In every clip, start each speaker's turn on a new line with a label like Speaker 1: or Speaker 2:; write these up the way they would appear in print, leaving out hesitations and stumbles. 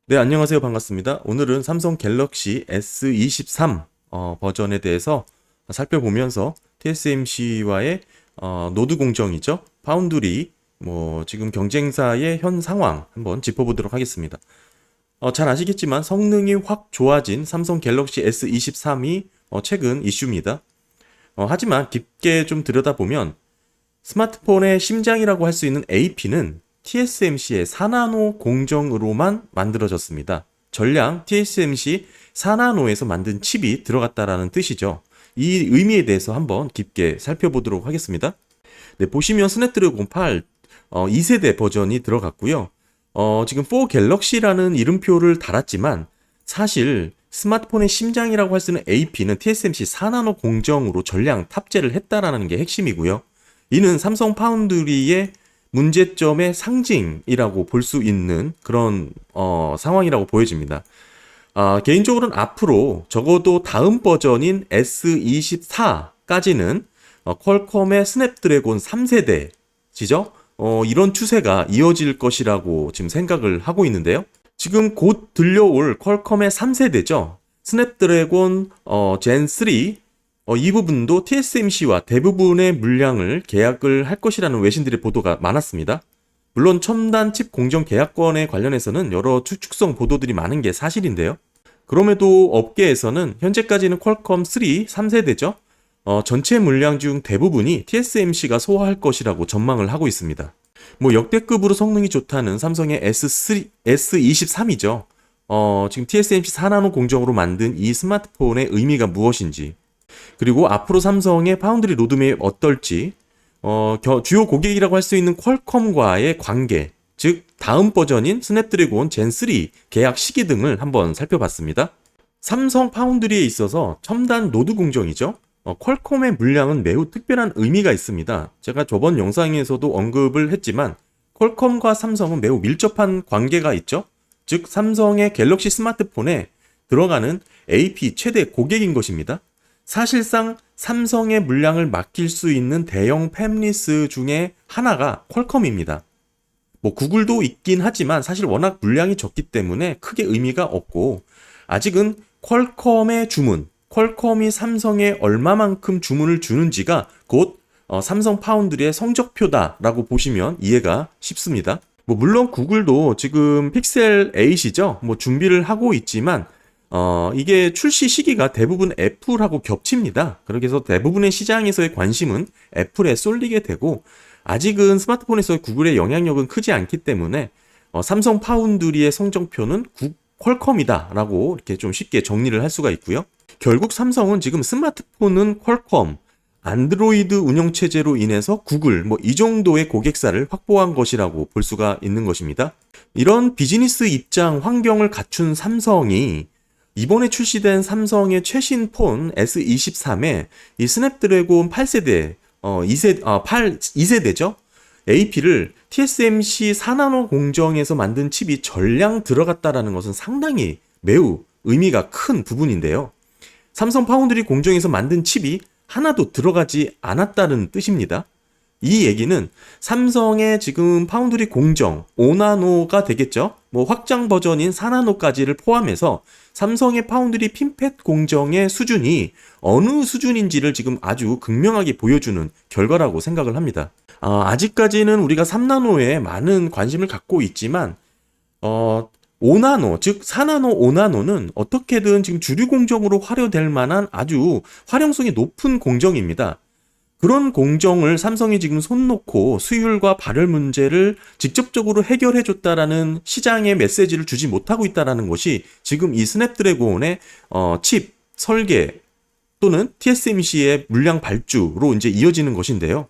Speaker 1: 네, 안녕하세요. 반갑습니다. 오늘은 삼성 갤럭시 S23 버전에 대해서 살펴보면서 TSMC와의 노드 공정이죠. 파운드리, 지금 경쟁사의 현 상황 한번 짚어보도록 하겠습니다. 잘 아시겠지만 성능이 확 좋아진 삼성 갤럭시 S23이 최근 이슈입니다. 하지만 깊게 좀 들여다보면 스마트폰의 심장이라고 할 수 있는 AP는 TSMC의 4나노 공정으로만 만들어졌습니다. 전량 TSMC 4나노에서 만든 칩이 들어갔다라는 뜻이죠. 이 의미에 대해서 한번 깊게 살펴보도록 하겠습니다. 네, 보시면 스냅드래곤 8 2세대 버전이 들어갔고요. 지금 4 갤럭시라는 이름표를 달았지만 사실 스마트폰의 심장이라고 할 수 있는 AP는 TSMC 4나노 공정으로 전량 탑재를 했다라는 게 핵심이고요. 이는 삼성 파운드리의 문제점의 상징이라고 볼 수 있는 그런 상황이라고 보여집니다. 개인적으로는 앞으로 적어도 다음 버전인 S24까지는 퀄컴의 스냅드래곤 3세대지죠? 이런 추세가 이어질 것이라고 지금 생각을 하고 있는데요. 지금 곧 들려올 퀄컴의 3세대죠. 스냅드래곤 젠 3, 이 부분도 TSMC와 대부분의 물량을 계약을 할 것이라는 외신들의 보도가 많았습니다. 물론 첨단 칩 공정 계약권에 관련해서는 여러 추측성 보도들이 많은 게 사실인데요. 그럼에도 업계에서는 현재까지는 퀄컴 3, 3세대죠. 전체 물량 중 대부분이 TSMC가 소화할 것이라고 전망을 하고 있습니다. 역대급으로 성능이 좋다는 삼성의 S23이죠. 지금 TSMC 4나노 공정으로 만든 이 스마트폰의 의미가 무엇인지, 그리고 앞으로 삼성의 파운드리 로드맵이 어떨지, 주요 고객이라고 할 수 있는 퀄컴과의 관계, 즉 다음 버전인 스냅드래곤 젠 3 계약 시기 등을 한번 살펴봤습니다. 삼성 파운드리에 있어서 첨단 노드 공정이죠. 퀄컴의 물량은 매우 특별한 의미가 있습니다. 제가 저번 영상에서도 언급을 했지만 퀄컴과 삼성은 매우 밀접한 관계가 있죠. 즉 삼성의 갤럭시 스마트폰에 들어가는 AP 최대 고객인 것입니다. 사실상 삼성의 물량을 맡길 수 있는 대형 팹리스 중에 하나가 퀄컴입니다. 구글도 있긴 하지만 사실 워낙 물량이 적기 때문에 크게 의미가 없고, 아직은 퀄컴의 주문, 퀄컴이 삼성에 얼마만큼 주문을 주는지가 곧 삼성 파운드리의 성적표다라고 보시면 이해가 쉽습니다. 물론 구글도 지금 픽셀 8이죠. 준비를 하고 있지만 이게 출시 시기가 대부분 애플하고 겹칩니다. 그렇게 해서 대부분의 시장에서의 관심은 애플에 쏠리게 되고, 아직은 스마트폰에서의 구글의 영향력은 크지 않기 때문에 삼성 파운드리의 성적표는 퀄컴이다라고 이렇게 좀 쉽게 정리를 할 수가 있고요. 결국 삼성은 지금 스마트폰은 퀄컴, 안드로이드 운영체제로 인해서 구글, 이 정도의 고객사를 확보한 것이라고 볼 수가 있는 것입니다. 이런 비즈니스 입장 환경을 갖춘 삼성이 이번에 출시된 삼성의 최신 폰 S23에 이 스냅드래곤 8세대, 2세대죠? AP를 TSMC 4나노 공정에서 만든 칩이 전량 들어갔다라는 것은 상당히 매우 의미가 큰 부분인데요. 삼성 파운드리 공정에서 만든 칩이 하나도 들어가지 않았다는 뜻입니다. 이 얘기는 삼성의 지금 파운드리 공정 5나노가 되겠죠. 확장 버전인 4나노까지를 포함해서 삼성의 파운드리 핀팻 공정의 수준이 어느 수준인지를 지금 아주 극명하게 보여주는 결과라고 생각을 합니다. 아직까지는 우리가 3나노에 많은 관심을 갖고 있지만 5나노, 즉 4나노, 5나노는 어떻게든 지금 주류 공정으로 활용될 만한 아주 활용성이 높은 공정입니다. 그런 공정을 삼성이 지금 손 놓고 수율과 발열 문제를 직접적으로 해결해줬다라는 시장의 메시지를 주지 못하고 있다는 것이 지금 이 스냅드래곤의 칩 설계 또는 TSMC의 물량 발주로 이제 이어지는 것인데요.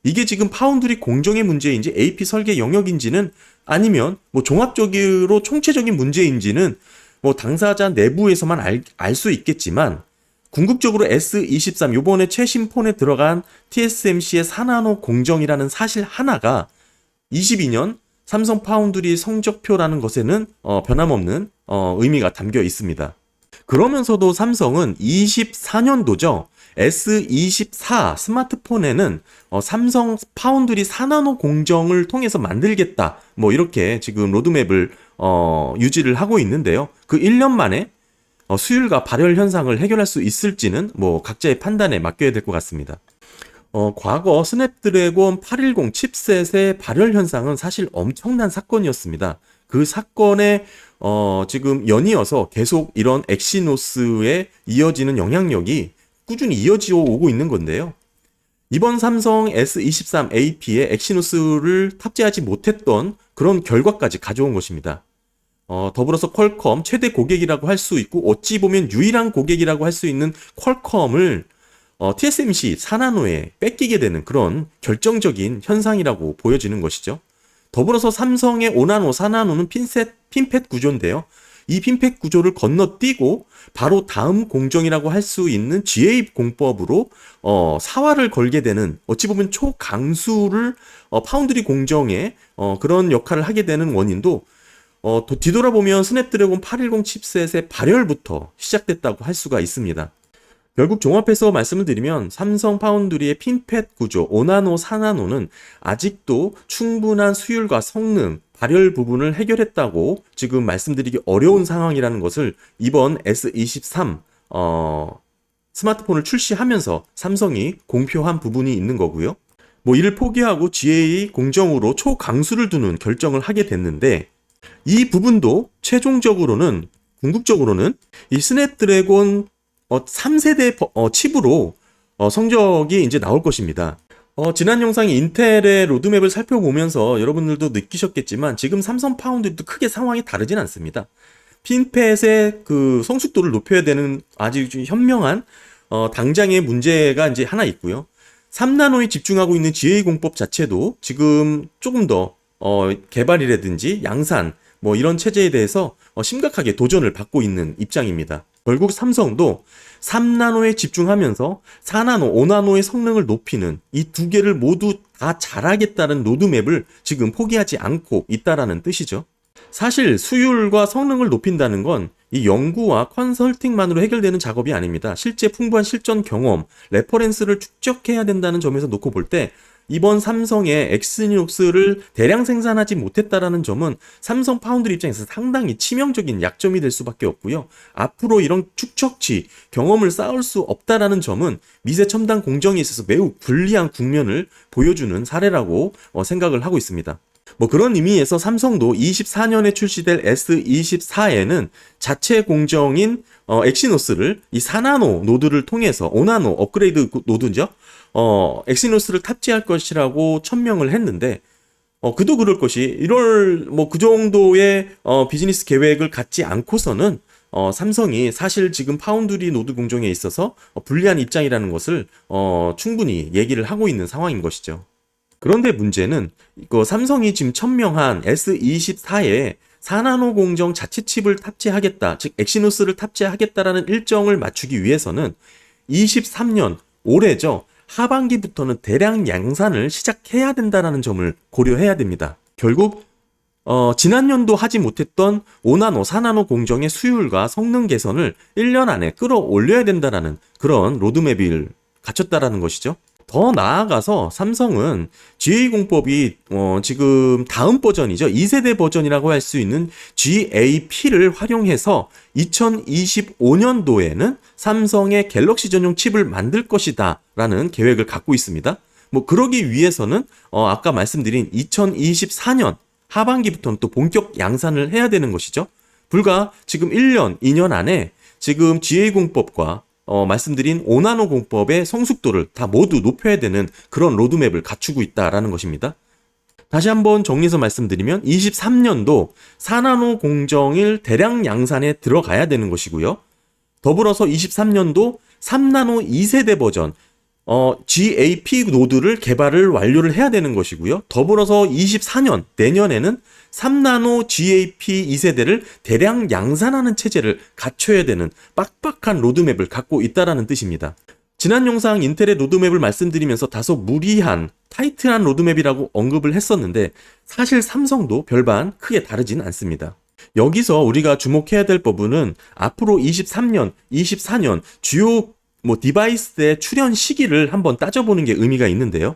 Speaker 1: 이게 지금 파운드리 공정의 문제인지 AP 설계 영역인지는, 아니면 종합적으로 총체적인 문제인지는 당사자 내부에서만 알 수 있겠지만, 궁극적으로 S23 요번에 최신 폰에 들어간 TSMC의 4나노 공정이라는 사실 하나가 22년 삼성 파운드리 성적표라는 것에는 변함없는 의미가 담겨 있습니다. 그러면서도 삼성은 24년도죠. S24 스마트폰에는 삼성 파운드리 4나노 공정을 통해서 만들겠다. 뭐 이렇게 지금 로드맵을 유지를 하고 있는데요. 그 1년 만에 수율과 발열 현상을 해결할 수 있을지는 뭐 각자의 판단에 맡겨야 될 것 같습니다. 과거 스냅드래곤 810 칩셋의 발열 현상은 사실 엄청난 사건이었습니다. 그 사건에 지금 연이어서 계속 이런 엑시노스에 이어지는 영향력이 꾸준히 이어지어 오고 있는 건데요. 이번 삼성 S23AP에 엑시노스를 탑재하지 못했던 그런 결과까지 가져온 것입니다. 더불어서 퀄컴 최대 고객이라고 할 수 있고 어찌 보면 유일한 고객이라고 할 수 있는 퀄컴을 TSMC 4나노에 뺏기게 되는 그런 결정적인 현상이라고 보여지는 것이죠. 더불어서 삼성의 5나노, 4나노는 핀팻 구조인데요. 이 핀팻 구조를 건너뛰고 바로 다음 공정이라고 할 수 있는 GA 공법으로 사활을 걸게 되는 어찌 보면 초강수를 파운드리 공정에 그런 역할을 하게 되는 원인도 뒤돌아보면 스냅드래곤 810 칩셋의 발열부터 시작됐다고 할 수가 있습니다. 결국 종합해서 말씀을 드리면 삼성 파운드리의 핀팻 구조 5나노, 4나노는 아직도 충분한 수율과 성능, 발열 부분을 해결했다고 지금 말씀드리기 어려운 상황이라는 것을 이번 S23 스마트폰을 출시하면서 삼성이 공표한 부분이 있는 거고요. 뭐 이를 포기하고 GA 공정으로 초강수를 두는 결정을 하게 됐는데 이 부분도 최종적으로는 궁극적으로는 이 스냅드래곤 3세대 칩으로 성적이 이제 나올 것입니다. 지난 영상 인텔의 로드맵을 살펴보면서 여러분들도 느끼셨겠지만 지금 삼성 파운드리도 크게 상황이 다르진 않습니다. 핀팻의 그 성숙도를 높여야 되는 아주 현명한 당장의 문제가 이제 하나 있고요. 3나노에 집중하고 있는 GA 공법 자체도 지금 조금 더 개발이라든지 양산 뭐 이런 체제에 대해서 심각하게 도전을 받고 있는 입장입니다. 결국 삼성도 3나노에 집중하면서 4나노, 5나노의 성능을 높이는 이 두 개를 모두 다 잘하겠다는 로드맵을 지금 포기하지 않고 있다라는 뜻이죠. 사실 수율과 성능을 높인다는 건 이 연구와 컨설팅만으로 해결되는 작업이 아닙니다. 실제 풍부한 실전 경험, 레퍼런스를 축적해야 된다는 점에서 놓고 볼 때 이번 삼성의 엑시노스를 대량 생산하지 못했다라는 점은 삼성 파운드리 입장에서 상당히 치명적인 약점이 될 수밖에 없고요. 앞으로 이런 축적치, 경험을 쌓을 수 없다라는 점은 미세 첨단 공정에 있어서 매우 불리한 국면을 보여주는 사례라고 생각을 하고 있습니다. 뭐 그런 의미에서 삼성도 24년에 출시될 S24에는 자체 공정인 엑시노스를 이 4나노 노드를 통해서 5나노 업그레이드 노드죠. 엑시노스를 탑재할 것이라고 천명을 했는데 그도 그럴 것이 뭐 그 정도의 비즈니스 계획을 갖지 않고서는 삼성이 사실 지금 파운드리 노드 공정에 있어서 불리한 입장이라는 것을 충분히 얘기를 하고 있는 상황인 것이죠. 그런데 문제는 삼성이 지금 천명한 S24에 4나노 공정 자체 칩을 탑재하겠다, 즉 엑시노스를 탑재하겠다라는 일정을 맞추기 위해서는 23년 올해죠. 하반기부터는 대량 양산을 시작해야 된다는 점을 고려해야 됩니다. 결국 지난 연도 하지 못했던 5나노, 4나노 공정의 수율과 성능 개선을 1년 안에 끌어올려야 된다는 그런 로드맵을 갖췄다라는 것이죠. 더 나아가서 삼성은 GA 공법이 지금 다음 버전이죠. 2세대 버전이라고 할 수 있는 GAP를 활용해서 2025년도에는 삼성의 갤럭시 전용 칩을 만들 것이다 라는 계획을 갖고 있습니다. 뭐 그러기 위해서는 아까 말씀드린 2024년 하반기부터는 또 본격 양산을 해야 되는 것이죠. 불과 지금 1년, 2년 안에 지금 GA 공법과 말씀드린 5나노 공법의 성숙도를 다 모두 높여야 되는 그런 로드맵을 갖추고 있다라는 것입니다. 다시 한번 정리해서 말씀드리면 23년도 4나노 공정일 대량 양산에 들어가야 되는 것이고요. 더불어서 23년도 3나노 2세대 버전 GAP 노드를 개발을 완료를 해야 되는 것이고요. 더불어서 24년 내년에는 3나노 GAP 2세대를 대량 양산하는 체제를 갖춰야 되는 빡빡한 로드맵을 갖고 있다라는 뜻입니다. 지난 영상 인텔의 로드맵을 말씀드리면서 다소 무리한 타이트한 로드맵이라고 언급을 했었는데 사실 삼성도 별반 크게 다르진 않습니다. 여기서 우리가 주목해야 될 부분은 앞으로 23년, 24년 주요 뭐 디바이스의 출현 시기를 한번 따져보는 게 의미가 있는데요.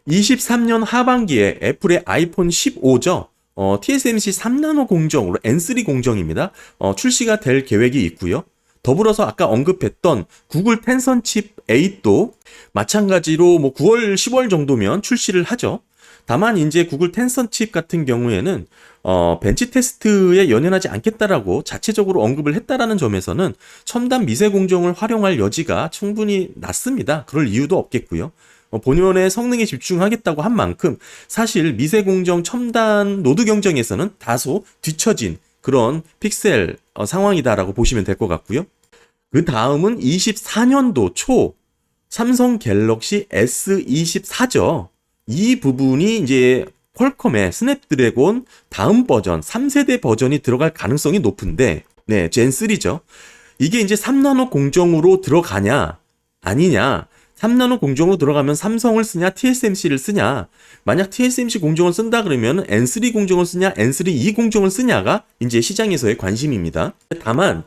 Speaker 1: 23년 하반기에 애플의 아이폰 15죠. TSMC 3나노 공정으로 N3 공정입니다. 출시가 될 계획이 있고요. 더불어서 아까 언급했던 구글 텐선 칩 8도 마찬가지로 뭐 9월, 10월 정도면 출시를 하죠. 다만 이제 구글 텐선 칩 같은 경우에는 벤치 테스트에 연연하지 않겠다라고 자체적으로 언급을 했다라는 점에서는 첨단 미세 공정을 활용할 여지가 충분히 낮습니다. 그럴 이유도 없겠고요. 본연의 성능에 집중하겠다고 한 만큼 사실 미세 공정 첨단 노드 경쟁에서는 다소 뒤처진 그런 픽셀 상황이다라고 보시면 될 것 같고요. 그 다음은 24년도 초 삼성 갤럭시 S24죠. 이 부분이 이제 퀄컴의 스냅드래곤 다음 버전 3세대 버전이 들어갈 가능성이 높은데 네, 젠3죠. 이게 이제 3나노 공정으로 들어가냐 아니냐, 3나노 공정으로 들어가면 삼성을 쓰냐 TSMC를 쓰냐, 만약 TSMC 공정을 쓴다 그러면 N3 공정을 쓰냐 N3E 공정을 쓰냐가 이제 시장에서의 관심입니다. 다만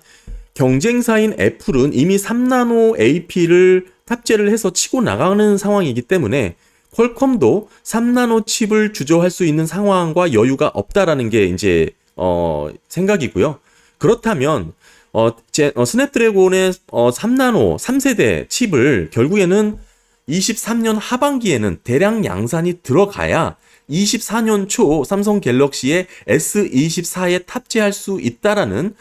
Speaker 1: 경쟁사인 애플은 이미 3나노 AP를 탑재를 해서 치고 나가는 상황이기 때문에 퀄컴도 3나노 칩을 주저할 수 있는 상황과 여유가 없다라는 게 이제 생각이고요. 그렇다면 스냅드래곤의 3나노 3세대 칩을 결국에는 23년 하반기에는 대량 양산이 들어가야 24년 초 삼성 갤럭시의 S24에 탑재할 수 있다라는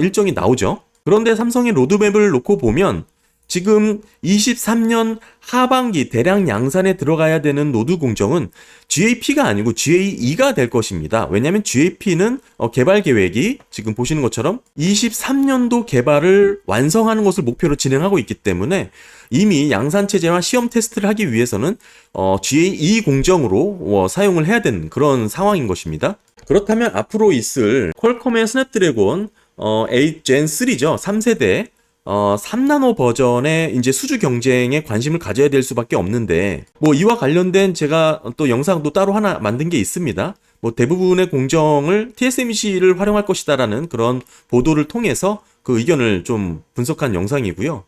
Speaker 1: 일정이 나오죠. 그런데 삼성의 로드맵을 놓고 보면 지금 23년 하반기 대량 양산에 들어가야 되는 노드 공정은 GAP가 아니고 GAE가 될 것입니다. 왜냐하면 GAP는 개발 계획이 지금 보시는 것처럼 23년도 개발을 완성하는 것을 목표로 진행하고 있기 때문에 이미 양산 체제와 시험 테스트를 하기 위해서는 GAE 공정으로 사용을 해야 되는 그런 상황인 것입니다. 그렇다면 앞으로 있을 퀄컴의 스냅드래곤 8 젠 3죠. 3세대 3나노 버전의 이제 수주 경쟁에 관심을 가져야 될 수밖에 없는데, 뭐 이와 관련된 제가 또 영상도 따로 하나 만든 게 있습니다. 뭐 대부분의 공정을 TSMC를 활용할 것이다라는 그런 보도를 통해서 그 의견을 좀 분석한 영상이고요.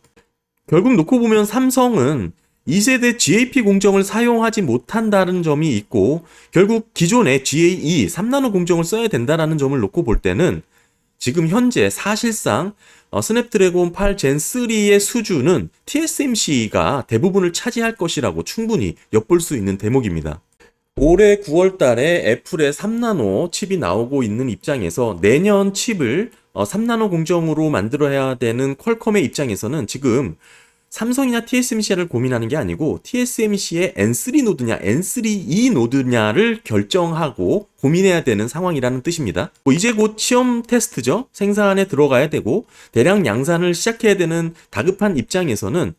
Speaker 1: 결국 놓고 보면 삼성은 2세대 GAP 공정을 사용하지 못한다는 점이 있고, 결국 기존의 GAE 3나노 공정을 써야 된다는 점을 놓고 볼 때는 지금 현재 사실상 스냅드래곤 8 젠 3의 수주는 TSMC가 대부분을 차지할 것이라고 충분히 엿볼 수 있는 대목입니다. 올해 9월 달에 애플의 3나노 칩이 나오고 있는 입장에서 내년 칩을 3나노 공정으로 만들어야 되는 퀄컴의 입장에서는 지금 삼성이나 TSMC를 고민하는 게 아니고 TSMC의 N3 노드냐 N3E 노드냐를 결정하고 고민해야 되는 상황이라는 뜻입니다. 이제 곧 시험 테스트죠. 생산에 들어가야 되고 대량 양산을 시작해야 되는 다급한 입장에서는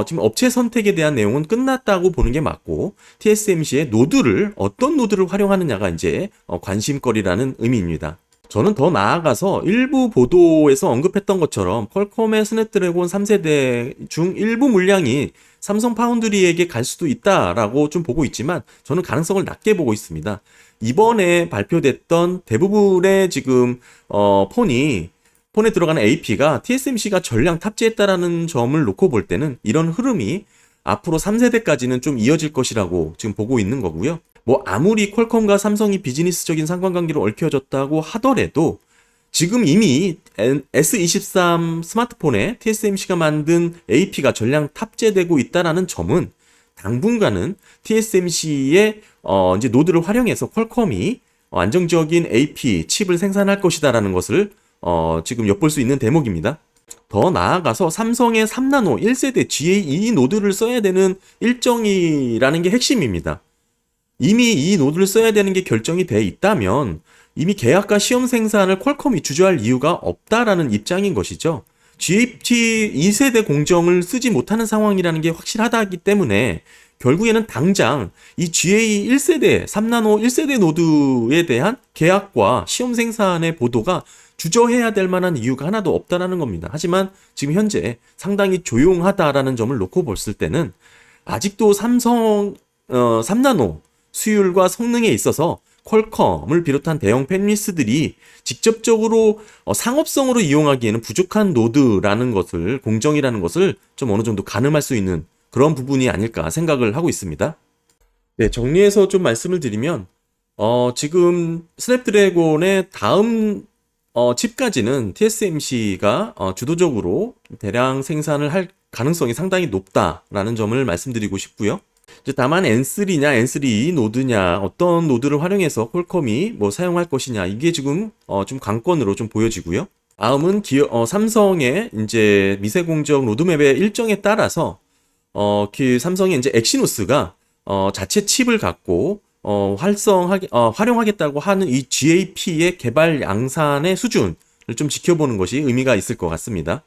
Speaker 1: 지금 업체 선택에 대한 내용은 끝났다고 보는 게 맞고, TSMC의 노드를 어떤 노드를 활용하느냐가 이제 관심거리라는 의미입니다. 저는 더 나아가서 일부 보도에서 언급했던 것처럼 퀄컴의 스냅드래곤 3세대 중 일부 물량이 삼성 파운드리에게 갈 수도 있다라고 좀 보고 있지만 저는 가능성을 낮게 보고 있습니다. 이번에 발표됐던 대부분의 지금 폰에 들어가는 AP가 TSMC가 전량 탑재했다라는 점을 놓고 볼 때는 이런 흐름이 앞으로 3세대까지는 좀 이어질 것이라고 지금 보고 있는 거고요. 뭐 아무리 퀄컴과 삼성이 비즈니스적인 상관관계로 얽혀졌다고 하더라도 지금 이미 S23 스마트폰에 TSMC가 만든 AP가 전량 탑재되고 있다라는 점은 당분간은 TSMC의 이제 노드를 활용해서 퀄컴이 안정적인 AP 칩을 생산할 것이다라는 것을 지금 엿볼 수 있는 대목입니다. 더 나아가서 삼성의 3나노 1세대 GAE 노드를 써야 되는 일정이라는 게 핵심입니다. 이미 이 노드를 써야 되는 게 결정이 돼 있다면 이미 계약과 시험 생산을 퀄컴이 주저할 이유가 없다라는 입장인 것이죠. GAP 2세대 공정을 쓰지 못하는 상황이라는 게 확실하다기 때문에 결국에는 당장 이 GA 1세대, 3나노 1세대 노드에 대한 계약과 시험 생산의 보도가 주저해야 될 만한 이유가 하나도 없다라는 겁니다. 하지만 지금 현재 상당히 조용하다라는 점을 놓고 봤을 때는 아직도 삼성 3나노 수율과 성능에 있어서 퀄컴을 비롯한 대형 팹리스들이 직접적으로 상업성으로 이용하기에는 부족한 노드라는 것을, 공정이라는 것을 좀 어느 정도 가늠할 수 있는 그런 부분이 아닐까 생각을 하고 있습니다. 네, 정리해서 좀 말씀을 드리면, 지금 스냅드래곤의 다음 칩까지는 TSMC가 주도적으로 대량 생산을 할 가능성이 상당히 높다라는 점을 말씀드리고 싶고요. 이제 다만 N3냐, N3 노드냐, 어떤 노드를 활용해서 퀄컴이 뭐 사용할 것이냐, 이게 지금 좀 관건으로 좀 보여지고요. 다음은 삼성의 이제 미세공정 로드맵의 일정에 따라서 그 삼성의 이제 엑시노스가 자체 칩을 갖고 활용하겠다고 하는 이 GAP의 개발 양산의 수준을 좀 지켜보는 것이 의미가 있을 것 같습니다.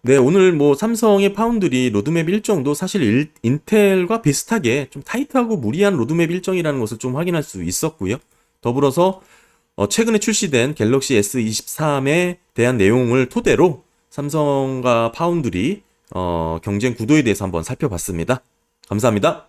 Speaker 1: 네, 오늘 뭐 삼성의 파운드리 로드맵 일정도 사실 인텔과 비슷하게 좀 타이트하고 무리한 로드맵 일정이라는 것을 좀 확인할 수 있었고요. 더불어서 최근에 출시된 갤럭시 S23에 대한 내용을 토대로 삼성과 파운드리 경쟁 구도에 대해서 한번 살펴봤습니다. 감사합니다.